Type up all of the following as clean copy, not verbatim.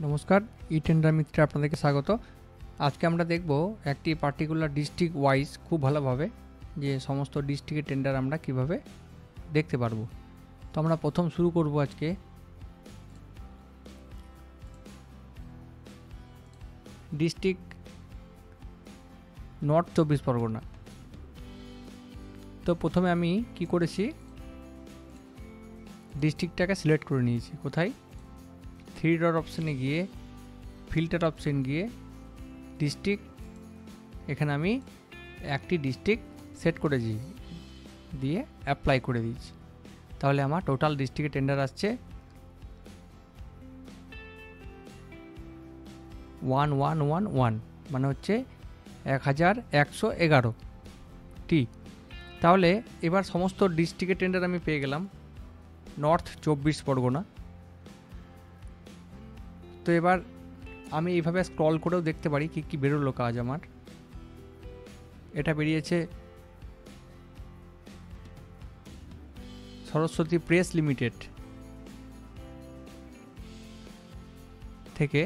নমস্কার, ই টেন্ডার মিত্রে আপনাদেরকে স্বাগত। আজকে আমরা দেখব একটি পার্টিকুলার ডিস্ট্রিক্ট ওয়াইজ খুব ভালোভাবে যে সমস্ত ডিস্ট্রিক্টের টেন্ডার আমরা কিভাবে দেখতে পারবো। তো আমরা প্রথম শুরু করব আজকে ডিস্ট্রিক্ট নর্থ 24 পরগনা। তো প্রথমে আমি কি করেছি, ডিস্ট্রিক্টটাকে সিলেক্ট করে নিয়েছি। কোথায়? থ্রি ডট অপশানে গিয়ে ফিল্টার অপশান গিয়ে ডিস্ট্রিক্ট, এখানে আমি একটি ডিস্ট্রিক্ট সেট করেছি, দিয়ে অ্যাপ্লাই করে দিয়েছি। তাহলে আমার টোটাল ডিস্ট্রিক্টে টেন্ডার আসছে 1111, মানে হচ্ছে 1111টি। তাহলে এবার সমস্ত ডিস্ট্রিক্টের টেন্ডার আমি পেয়ে গেলাম নর্থ 24 পরগনা। তো এবার আমি এইভাবে স্ক্রল করেও দেখতে পারি কি কি বেরোলো কাজ আমার। এটা বেরিয়েছে সরস্বতী প্রেস লিমিটেড থেকে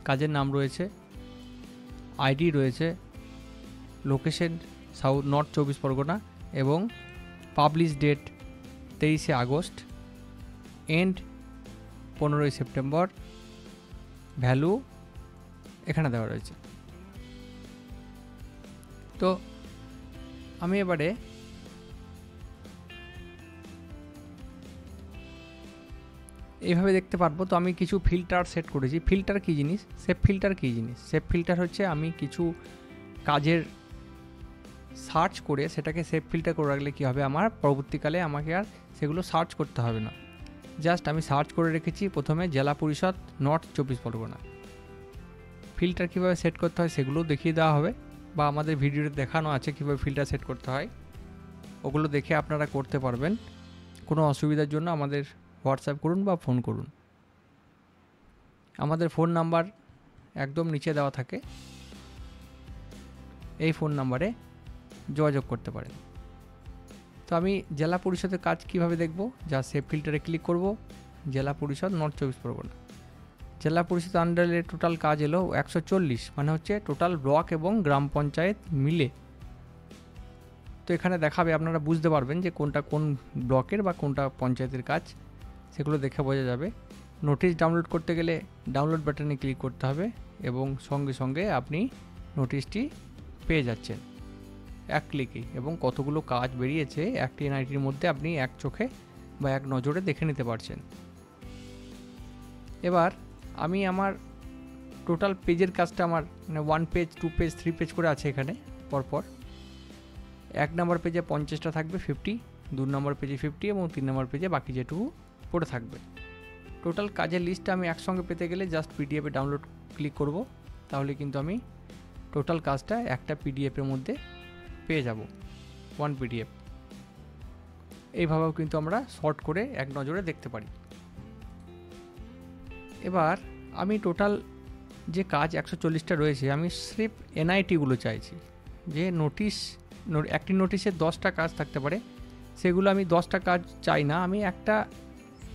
কাজের নাম রয়েছে, আইডি রয়েছে, লোকেশন সাউথ নর্থ 24 পরগনা এবং পাবলিশ ডেট 23শে আগস্ট, এন্ড 15ই সেপ্টেম্বর, ভ্যালু এখানে দেওয়া রয়েছে। তো আমি এবারে এইভাবে দেখতে পারবো। তো আমি কিছু ফিল্টার সেট করেছি। ফিল্টার কী জিনিস? সেভ ফিল্টার কী জিনিস? সেভ ফিল্টার হচ্ছে আমি কিছু কাজের সার্চ করে সেটাকে সেভ ফিল্টার করে রাখলে কী হবে, আমার পরবর্তীকালে আমাকে আর সেগুলো সার্চ করতে হবে না। জাস্ট আমি সার্চ করে রেখেছি প্রথমে জেলা পরিষদ নর্থ 24 পরগনা। ফিল্টার কীভাবে সেট করতে হয় সেগুলোও দেখিয়ে দেওয়া হবে, বা আমাদের ভিডিওতে দেখানো আছে কীভাবে ফিল্টার সেট করতে হয়, ওগুলো দেখে আপনারা করতে পারবেন। কোনো অসুবিধার জন্য আমাদের হোয়াটসঅ্যাপ করুন বা ফোন করুন। আমাদের ফোন নাম্বার একদম নিচে দেওয়া থাকে, এই ফোন নাম্বারে যোগাযোগ করতে পারেন। তো আমি জেলা পরিষদের কাজ কিভাবে দেখব? যা সেভ ফিল্টারে ক্লিক করব, জেলা পরিষদ নর্থ 24 পরগনা। জেলা পরিষদ আন্ডারে টোটাল কাজ এলো 140, মানে হচ্ছে টোটাল ব্লক এবং গ্রাম পঞ্চায়েত মিলে। তো এখানে দেখাবে, আপনারা বুঝতে পারবেন যে কোনটা কোন ব্লকের বা কোনটা পঞ্চায়েতের কাজ, সেগুলো দেখে বোঝা যাবে। নোটিশ ডাউনলোড করতে গেলে ডাউনলোড বাটনে ক্লিক করতে হবে এবং সঙ্গে সঙ্গে আপনি নোটিশটি পেয়ে যাচ্ছেন এক ক্লিকেই, এবং কতগুলো কাজ বেরিয়েছে একটি এনআইটির মধ্যে আপনি এক চোখে বা এক নজরে দেখে নিতে পারছেন। এবার আমি আমার টোটাল পেজের কাজটা আমার মানে 1 পেজ 2 পেজ 3 পেজ করে আছে এখানে পরপর। 1 নম্বর পেজে 50টা থাকবে 50, 2 নম্বর পেজে 50 এবং 3 নম্বর পেজে বাকি যেটুকু পড়ে থাকবে। টোটাল কাজের লিস্টটা আমি একসঙ্গে পেতে গেলে জাস্ট পিডিএফে ডাউনলোড ক্লিক করব, তাহলে কিন্তু আমি টোটাল কাজটা একটা পিডিএফের মধ্যে পেয়ে যাব, 1 পিডিএফ। এইভাবেও কিন্তু আমরা শর্ট করে এক নজরে দেখতে পারি। এবার আমি টোটাল যে কাজ 140টা রয়েছে, আমি স্রেফ এনআইটিগুলো চাইছি। যে নোটিশ, একটি নোটিশে 10টা কাজ থাকতে পারে, সেগুলো আমি 10টা কাজ চাই না, আমি একটা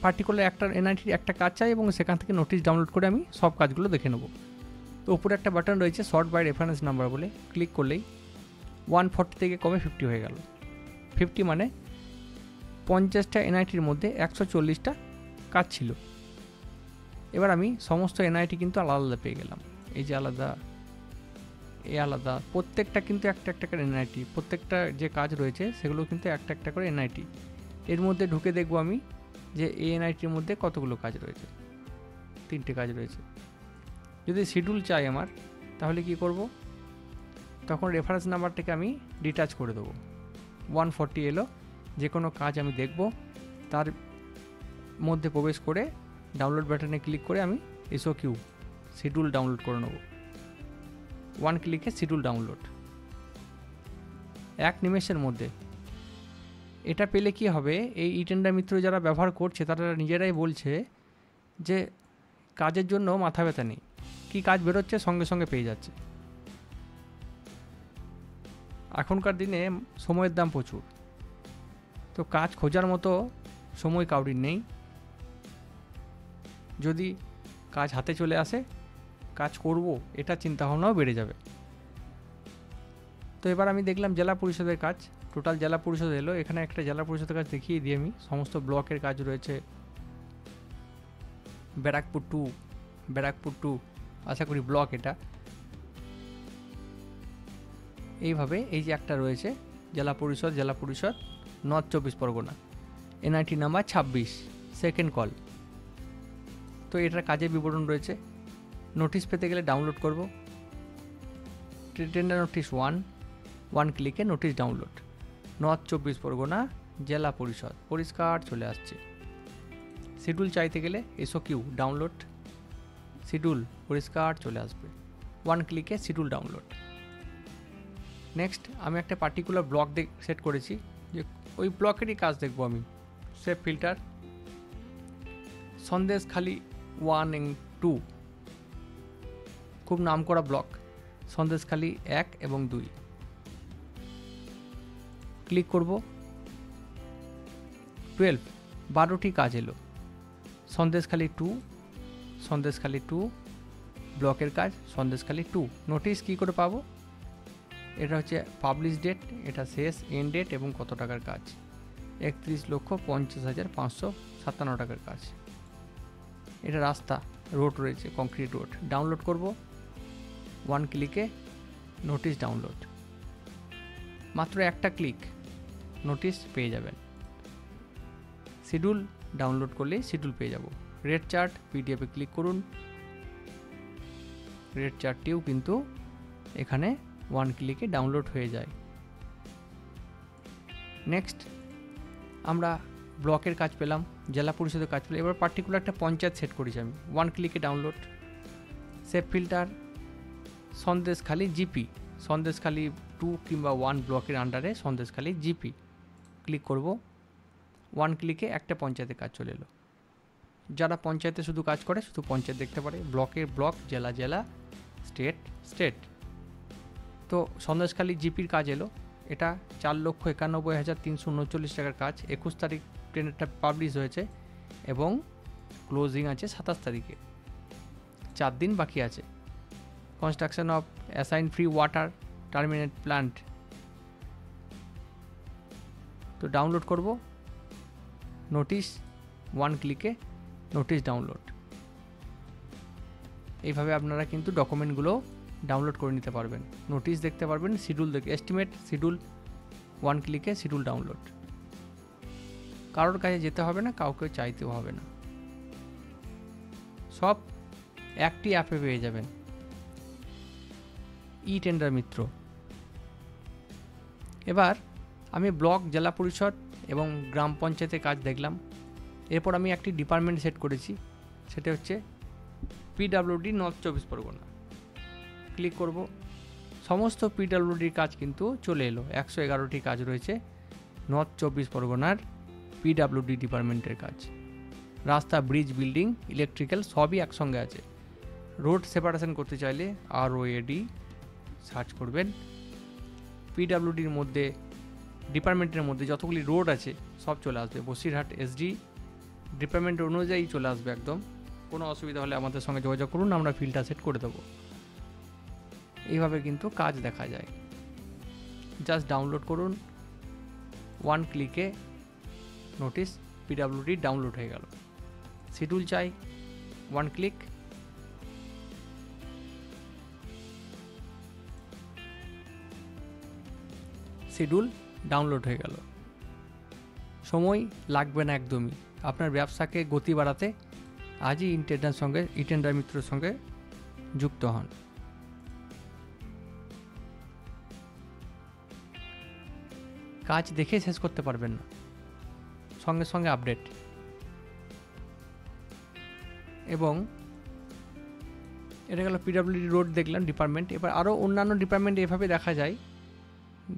পার্টিকুলার একটা এনআইটির একটা কাজ চাই এবং সেখান থেকে নোটিশ ডাউনলোড করে আমি সব কাজগুলো দেখে নেব। তো উপরে একটা বাটন রয়েছে শর্ট বাই রেফারেন্স নাম্বার বলে, ক্লিক করলেই 140 থেকে কমে 50 হয়ে গেল। 50 মানে 50টা এনআইটির মধ্যে 140টা কাজ ছিল। এবার আমি সমস্ত এনআইটি কিন্তু আলাদা আলাদা পেয়ে গেলাম। এই যে আলাদা, এই আলাদা, প্রত্যেকটা কিন্তু একটা একটা করে এনআইটি, প্রত্যেকটা যে কাজ রয়েছে সেগুলো কিন্তু একটা একটা করে এনআইটি। এর মধ্যে ঢুকে দেখব আমি যে এই এনআইটির মধ্যে কতগুলো কাজ রয়েছে। 3টে কাজ রয়েছে। যদি শিডিউল চাই আমার, তাহলে কি করব? তখন রেফারেন্স নাম্বারটাকে আমি ডিটাচ করে দেবো। 140 এলো, যে কোনো কাজ আমি দেখব, তার মধ্যে প্রবেশ করে ডাউনলোড বাটনে ক্লিক করে আমি এসওকিউ শিডিউল ডাউনলোড করে নেব। 1 ক্লিকে শিডিউল ডাউনলোড, এক নিমেষের মধ্যে। এটা পেলে কি হবে, এই ই টেন্ডার মিত্র যারা ব্যবহার করছে তারা নিজেরাই বলছে যে কাজের জন্য মাথা ব্যথা নেই, কী কাজ বেরোচ্ছে সঙ্গে সঙ্গে পেয়ে যাচ্ছে। এখনকার দিনে সময়ের দাম প্রচুর, তো কাজ খোঁজার মতো সময় কাউরির নেই। যদি কাজ হাতে চলে আসে, কাজ করব এটা চিন্তাভাবনাও বেড়ে যাবে। তো এবার আমি দেখলাম জেলা পরিষদের কাজ, টোটাল জেলা পরিষদ এলো। এখানে একটা জেলা পরিষদের কাজ দেখিয়ে দিই আমি। সমস্ত ব্লকের কাজ রয়েছে। ব্যারাকপুর টু আশা করি ব্লক এটা। এইভাবে এই যে একটা রয়েছে জেলা পরিষদ north 24 Pargana, NIT number 26, second call. তো এটার কাজের বিবরণ রয়েছে। নোটিশ পেতে গেলে ডাউনলোড করব, টেন্ডার নোটিশ 1 ক্লিকে নোটিশ ডাউনলোড, নর্থ 24 পরগনা জেলা পরিষদ, পরিষ্কার চলে আসছে। শিডিউল চাইতে গেলে SOQ ডাউনলোড, শিডিউল পরিষ্কার চলে আসবে, 1 ক্লিকে শিডিউল ডাউনলোড। নেক্সট আমি একটা পার্টিকুলার ব্লক সেট করেছি, যে ওই ব্লকেরই কাজ দেখব আমি। সেভ ফিল্টার, সন্দেশখালি 1 এবং 2, খুব নাম করা ব্লক, সন্দেশখালি 1 এবং 2 ক্লিক করব। 12টি কাজ এলো। সন্দেশখালি 2 ব্লকের কাজ, সন্দেশখালি 2। নোটিশ কী করে পাবো? এটা হচ্ছে পাবলিশ ডেট, এটা শেষ এন্ড ডেট এবং কত টাকার কাজ, 31,50,557 টাকার কাজ। এটা রাস্তা, রোড রয়েছে, কংক্রিট রোড। ডাউনলোড করব, 1 ক্লিকে নোটিশ ডাউনলোড, মাত্র একটা ক্লিক নোটিশ পেয়ে যাবেন। শিডিউল ডাউনলোড করলেই শিডিউল পেয়ে যাব। রেট চার্ট পিডিএফে ক্লিক করুন, রেট চার্টটিও কিন্তু এখানে 1 ক্লিকে ডাউনলোড হয়ে যায়। নেক্সট আমরা ব্লকের কাজ পেলাম, জেলা পরিষদের কাজ পেলাম। এবার পার্টিকুলার একটা পঞ্চায়েত সেট করেছি আমি, 1 ক্লিকে download. Save filter, Sandeshkhali GP, Sandeshkhali 2 কিংবা 1 ব্লকের আন্ডারে সন্দেশখালি জিপি ক্লিক করব, 1 ক্লিকে একটা পঞ্চায়েতের কাজ চলে এলো। যারা পঞ্চায়েতে শুধু কাজ করে শুধু পঞ্চায়েত দেখতে পারে, ব্লকের ব্লক, জেলা, স্টেট। তো সন্দেশখালি জিপির কাজ এলো, এটা 4,91,339 টাকার কাজ। 21 তারিখ ট্রেনটা পাবলিশ হয়েছে এবং ক্লোজিং আছে 27 তারিখে, 4 দিন বাকি আছে। Construction of assign free water terminate plant. তো ডাউনলোড করব, নোটিশ 1 ক্লিকে নোটিশ ডাউনলোড। এইভাবে আপনারা কিন্তু ডকুমেন্টগুলো ডাউনলোড করে নিতে পারবেন, নোটিশ দেখতে পারবেন, শিডিউল এস্টিমেট শিডিউল 1 ক্লিকে শিডিউল ডাউনলোড। কারোর কাছে যেতে হবে না, কাউকে চাইতেও হবে না, সব একটি অ্যাপে পেয়ে যাবেন, টেন্ডার মিত্র। এবার আমি ব্লক, জেলা পরিষদ এবং গ্রাম পঞ্চায়েতের কাজ দেখলাম। এরপর আমি একটি ডিপার্টমেন্ট সেট করেছি, সেটা হচ্ছে PWD নর্থ 24 পরগনা। ক্লিক করব, সমস্ত PWDর কাজ কিন্তু চলে এলো। 111টি কাজ রয়েছে নর্থ 24 পরগনার PWD ডিপার্টমেন্টের কাজ। রাস্তা, ব্রিজ, বিল্ডিং, ইলেকট্রিক্যাল সবই একসঙ্গে আছে। রোড সেপারেশন করতে চাইলে ROAD সার্চ করবেন। PWDর মধ্যে, ডিপার্টমেন্টের মধ্যে যতগুলি রোড আছে সব চলে আসবে। বসিরহাট SD ডিপার্টমেন্ট অনুযায়ী চলে আসবে একদম। কোনো অসুবিধা হলে আমাদের সঙ্গে যোগাযোগ করুন, আমরা ফিল্টার সেট করে দেবো। এইভাবে কিন্তু কাজ দেখা যায়। জাস্ট ডাউনলোড করুন, 1 ক্লিকে নোটিশ PWD ডাউনলোড হয়ে গেল। শিডিউল চাই, 1 ক্লিক। শিডিউল ডাউনলোড হয়ে গেল। সময় লাগবে না একদমই। আপনার ব্যবসাকে গতি বাড়াতে আজই টেন্ডার মিত্রের সঙ্গে যুক্ত হন। কাজ দেখে শেষ করতে পারবেন না, সঙ্গে সঙ্গে আপডেট। এবং এটা গেল PWD রোড দেখলাম ডিপার্টমেন্ট। এবার আরও অন্যান্য ডিপার্টমেন্ট এভাবে দেখা যায়,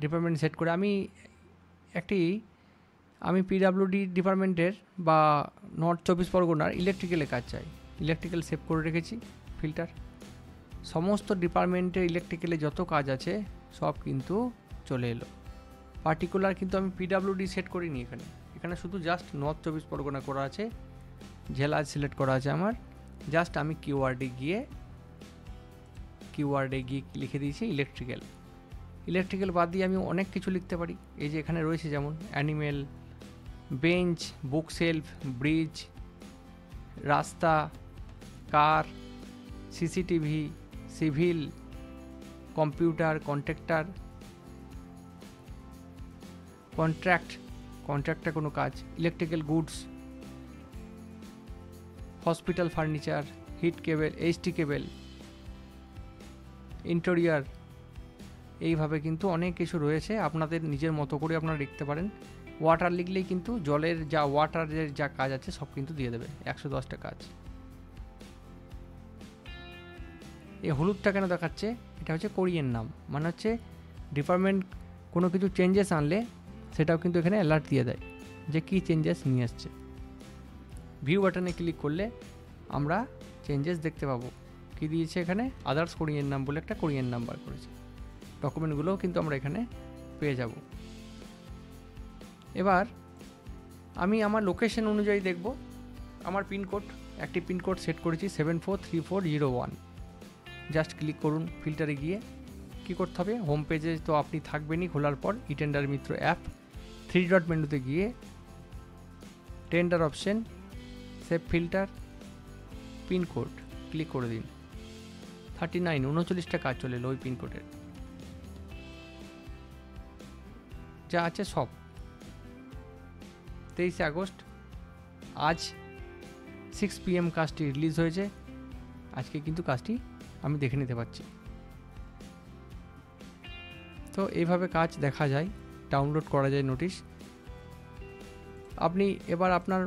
ডিপার্টমেন্ট সেট করে আমি PWD ডিপার্টমেন্টের বা নর্থ 24 পরগনার ইলেকট্রিক্যালের কাজ চাই। ইলেকট্রিক্যাল সেভ করে রেখেছি ফিল্টার। সমস্ত ডিপার্টমেন্টের ইলেকট্রিক্যালে যত কাজ আছে সব কিন্তু চলে এলো। পার্টিকুলার কিন্তু আমি PWD সেট করিনি এখানে শুধু জাস্ট নর্থ 24 পরগনা করা আছে, জেলা সিলেক্ট করা আছে আমার, জাস্ট আমি কিওয়ার্ডে গিয়ে লিখে দিয়েছি ইলেকট্রিক্যাল। ইলেকট্রিক্যাল বাদ দিয়ে আমি অনেক কিছু লিখতে পারি। এই যে এখানে রয়েছে যেমন animal, bench, book shelf, bridge, রাস্তা, car, CCTV, civil, computer, contractor, কন্ট্রাক্টটা কোনো কাজ, electrical goods, hospital furniture, heat cable, HT cable, interior. এইভাবে কিন্তু অনেক কিছু রয়েছে, আপনাদের নিজের মতো করে আপনারা লিখতে পারেন। ওয়াটার লিখলেই কিন্তু জলের যা ওয়াটারের যা কাজ আছে সব কিন্তু দিয়ে দেবে, 110টা কাজ। এই হলুদটা কেন দেখাচ্ছে? এটা হচ্ছে কোরিয়ান নাম, মানে হচ্ছে ডিপার্টমেন্ট কোনো কিছু চেঞ্জেস আনলে সেটাও কিন্তু এখানে অ্যালার্ট দিয়ে দেয় যে কী চেঞ্জেস নিয়ে আসছে। ভিউ বাটনে ক্লিক করলে আমরা চেঞ্জেস দেখতে পাবো। কি দিয়েছে এখানে? আদার্স কোরিয়ান নাম বলে একটা কোরিয়ান নাম্বার করেছে। ডকুমেন্টগুলোও কিন্তু আমরা এখানে পেয়ে যাব। এবার আমি আমার লোকেশন অনুযায়ী দেখব। আমার পিনকোড, একটি পিনকোড সেট করেছি 743401। জাস্ট ক্লিক করুন ফিল্টারে গিয়ে। কী করতে হবে? হোম পেজে তো আপনি থাকবেনই খোলার পর ইটেন্ডার মিত্র অ্যাপ, 3 ডট মেনুতে গিয়ে tender option, save filter, pincode click করে দিন। 39টা কাজ চলে এলো ওই পিনকোডের, যা আছে সব। 23 আগস্ট আজ 6 PM কাজটি রিলিজ হয়েছে। আজকে কিন্তু কাজটি আমি দেখে নিতে পারছি। তো এইভাবে কাজ দেখা যায়, ডাউনলোড করা যায় নোটিশ। আপনি এবার আপনার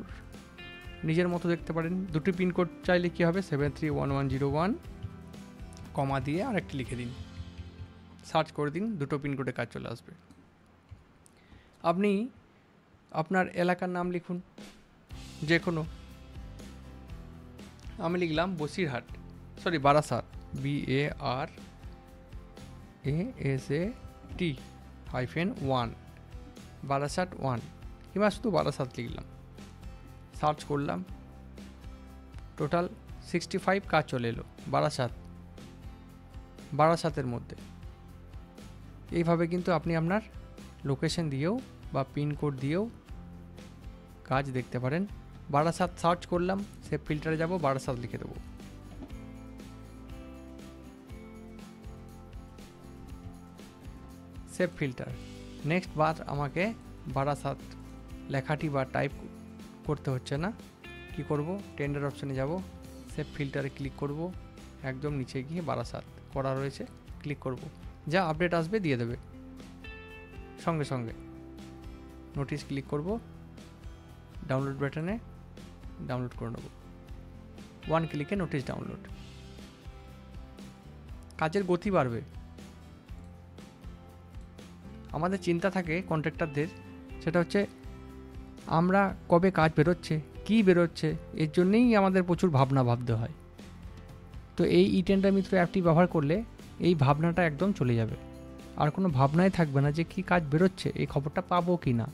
নিজের মতো দেখতে পারেন। দুটি পিনকোড চাইলে কী হবে? 731101 কমা দিয়ে আরেকটি লিখে দিন, সার্চ করে দিন, দুটো পিনকোডে কাজ চলে আসবে। আপনি আপনার এলাকার নাম লিখুন যে কোনো। আমি লিখলাম বারাসাত, BARASAT-1, বারাসাত 1, কিংবা শুধু বারাসাত লিখলাম, সার্চ করলাম। টোটাল 65 কাজ চলে এলো বারাসাতের মধ্যে। এইভাবে কিন্তু আপনি আপনার লোকেশন দিয়েও বা পিনকোড দিয়েও কাজ দেখতে পারেন। বারাসাত সার্চ করলাম, সেভ ফিল্টারে যাব, বারাসাত লিখে দেবো। Save filter. নেক্সট বার আমাকে বারাসাত লেখাটি বা টাইপ করতে হচ্ছে না। কি করব? টেন্ডার অপশানে যাব, সেভ ফিল্টারে ক্লিক করব, একদম নিচে গিয়ে বারাসাত করা রয়েছে, ক্লিক করব। যা আপডেট আসবে দিয়ে দেবে সঙ্গে সঙ্গে। নোটিশ ক্লিক করব, ডাউনলোড বাটনে ডাউনলোড করে নেব। 1 ক্লিকে নোটিশ ডাউনলোড। কাজের গতি বাড়বে। আমাদের চিন্তা থাকে কন্ট্রাক্টরদের, সেটা হচ্ছে আমরা কবে কাজ বেরোচ্ছে, কী বেরোচ্ছে, এর জন্যেই আমাদের প্রচুর ভাবতে হয়। তো এই ইটেন্ডার মিত্র অ্যাপটি ব্যবহার করলে এই ভাবনাটা একদম চলে যাবে। আর কোনো ভাবনাই থাকবে না যে কী কাজ বেরোচ্ছে, এই খবরটা পাবো কি না।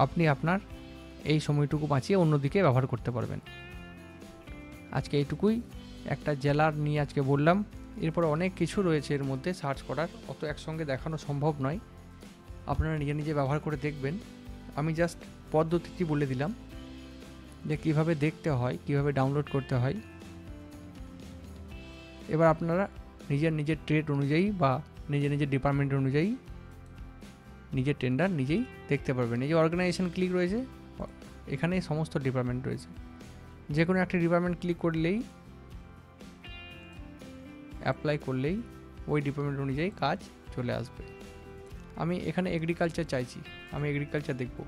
আপনি আপনার এই সময়টুকু বাঁচিয়ে অন্যদিকে ব্যবহার করতে পারবেন। আজকে এইটুকুই, একটা জেলার নিয়ে আজকে বললাম। এরপরে অনেক কিছু রয়েছে এর মধ্যে সার্চ করার, অত একসঙ্গে দেখানো সম্ভব নয়। আপনারা নিজে নিজে ব্যবহার করে দেখবেন। আমি জাস্ট পদ্ধতিটি বলে দিলাম যে কীভাবে দেখতে হয়, কীভাবে ডাউনলোড করতে হয়। এবার আপনারা নিজের ট্রেড অনুযায়ী বা নিজের ডিপার্টমেন্ট অনুযায়ী নিজের টেন্ডার নিজেই দেখতে পারবেন। এই যে অর্গানাইজেশন ক্লিক রয়েছে, এখানে সমস্ত ডিপার্টমেন্ট রয়েছে। যে কোনো একটা ডিপার্টমেন্ট ক্লিক করলেই, অ্যাপ্লাই করলেই ওই ডিপার্টমেন্ট অনুযায়ী কাজ চলে আসবে। আমি এখানে এগ্রিকালচার চাইছি, আমি এগ্রিকালচার দেখব।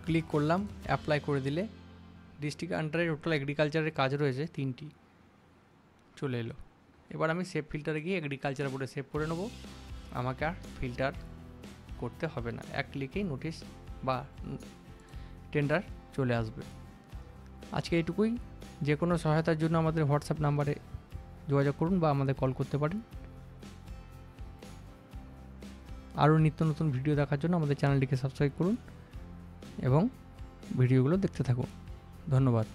ক্লিক করলাম, অ্যাপ্লাই করে দিলে ডিস্ট্রিক্ট আন্ডারে টোটাল এগ্রিকালচারের কাজ রয়েছে 3টি, চলে এলো। এবার আমি সেভ ফিল্টারে গিয়ে এগ্রিকালচার বলে সেভ করে নেব। আমাকে আর ফিল্টার করতে হবে না, এক ক্লিকেই নোটিশ বা টেন্ডার চলে আসবে। আজকে এইটুকুই। যে কোনো সহায়তার জন্য আমাদের হোয়াটসঅ্যাপ নাম্বারে যোগাযোগ করুন বা আমাদের কল করতে পারেন। আরও নিত্য নতুন ভিডিও দেখার জন্য আমাদের চ্যানেলটিকে সাবস্ক্রাইব করুন এবং ভিডিওগুলো দেখতে থাকুন। ধন্যবাদ।